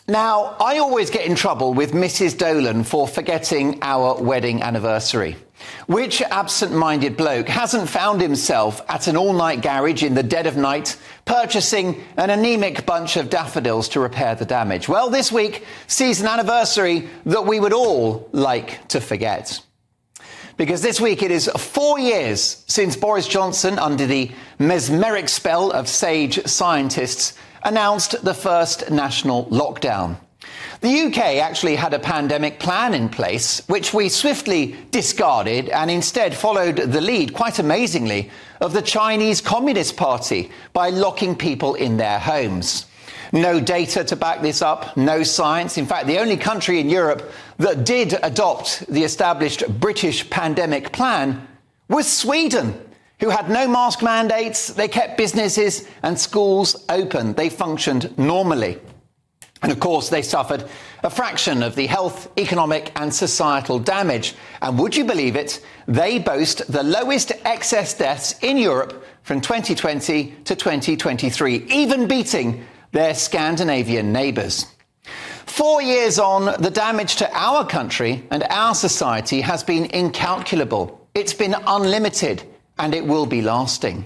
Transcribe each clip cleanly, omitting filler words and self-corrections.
Now, I always get in trouble with Mrs. Dolan for forgetting our wedding anniversary. Which absent-minded bloke hasn't found himself at an all-night garage in the dead of night purchasing an anemic bunch of daffodils to repair the damage? Well, this week sees an anniversary that we would all like to forget. Because this week it is 4 years since Boris Johnson, under the mesmeric spell of sage scientists, announced the first national lockdown. The UK actually had a pandemic plan in place, which we swiftly discarded and instead followed the lead, quite amazingly, of the Chinese Communist Party by locking people in their homes. No data to back this up, no science. In fact, the only country in Europe that did adopt the established British pandemic plan was Sweden, who had no mask mandates. They kept businesses and schools open. They functioned normally. And of course, they suffered a fraction of the health, economic and societal damage. And would you believe it? They boast the lowest excess deaths in Europe from 2020 to 2023, even beating their Scandinavian neighbours. 4 years on, the damage to our country and our society has been incalculable. It's been unlimited, and it will be lasting.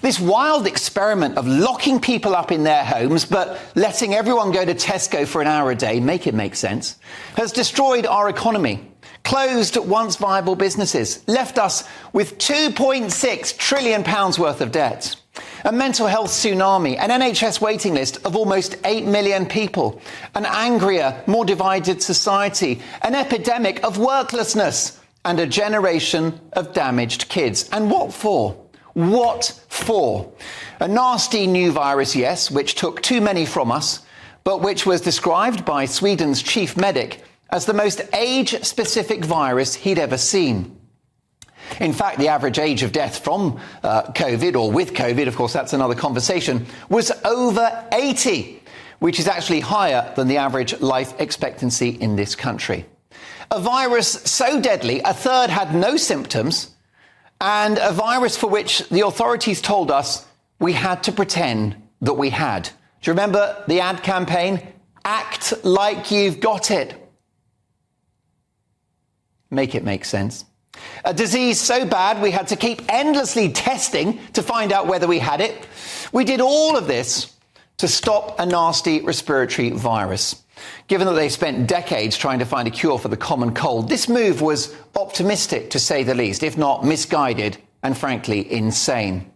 This wild experiment of locking people up in their homes but letting everyone go to Tesco for an hour a day, make it make sense, has destroyed our economy, closed once viable businesses, left us with £2.6 trillion worth of debt, a mental health tsunami, an NHS waiting list of almost 8 million people, an angrier, more divided society, an epidemic of worklessness, and a generation of damaged kids. And what for? What for? A nasty new virus, yes, which took too many from us, but which was described by Sweden's chief medic as the most age-specific virus he'd ever seen. In fact, the average age of death from COVID, or with COVID, of course, that's another conversation, was over 80, which is actually higher than the average life expectancy in this country. A virus so deadly, a third had no symptoms, and a virus for which the authorities told us we had to pretend that we had. Do you remember the ad campaign? Act like you've got it. Make it make sense. A disease so bad we had to keep endlessly testing to find out whether we had it. We did all of this to stop a nasty respiratory virus. Given that they spent decades trying to find a cure for the common cold, this move was optimistic, to say the least, if not misguided and frankly insane.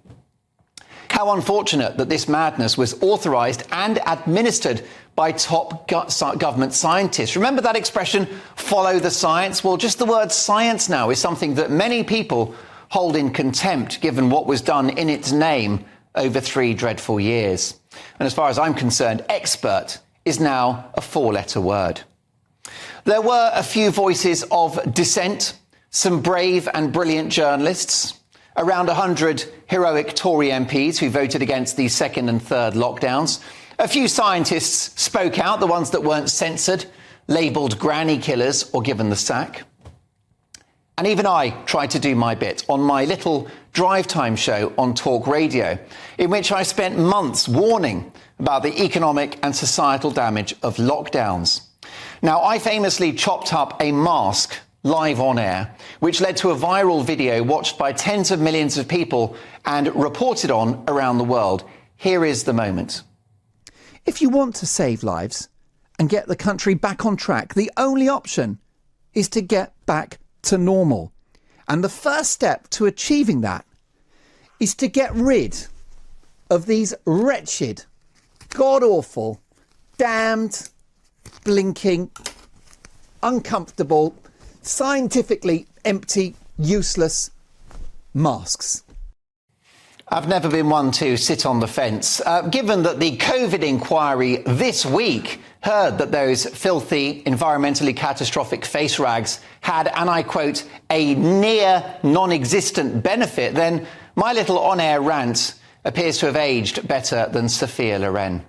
How unfortunate that this madness was authorised and administered by top government scientists. Remember that expression, follow the science? Well, just the word science now is something that many people hold in contempt, given what was done in its name over 3 dreadful years. And as far as I'm concerned, expert is now a 4-letter word. There were a few voices of dissent, some brave and brilliant journalists, around 100 heroic Tory MPs who voted against the second and third lockdowns. A few scientists spoke out, the ones that weren't censored, labelled granny killers or given the sack. And even I tried to do my bit on my little drive time show on Talk Radio, in which I spent months warning about the economic and societal damage of lockdowns. Now, I famously chopped up a mask live on air, which led to a viral video watched by tens of millions of people and reported on around the world. Here is the moment. If you want to save lives and get the country back on track, the only option is to get back to normal. And the first step to achieving that is to get rid of these wretched, god-awful, damned, blinking, uncomfortable, scientifically empty, useless masks. I've never been one to sit on the fence. Given that the COVID inquiry this week heard that those filthy, environmentally catastrophic face rags had, and I quote, a near non-existent benefit, then my little on-air rant appears to have aged better than Sophia Loren.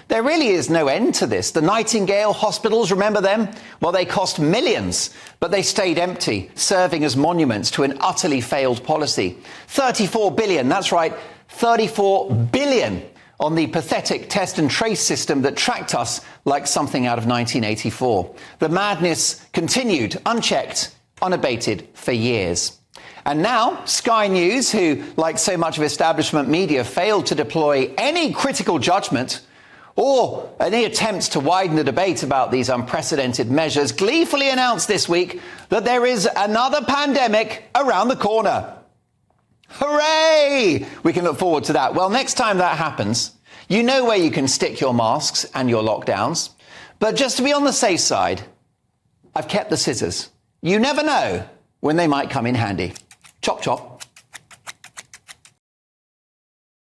There really is no end to this. The Nightingale hospitals, remember them? Well, they cost millions, but they stayed empty, serving as monuments to an utterly failed policy. 34 billion, that's right, 34 billion on the pathetic test and trace system that tracked us like something out of 1984. The madness continued, unchecked, unabated for years. And now, Sky News, who, like so much of establishment media, failed to deploy any critical judgment or any attempts to widen the debate about these unprecedented measures, gleefully announced this week that there is another pandemic around the corner. Hooray! We can look forward to that. Well, next time that happens, you know where you can stick your masks and your lockdowns. But just to be on the safe side, I've kept the scissors. You never know when they might come in handy. Chop, chop.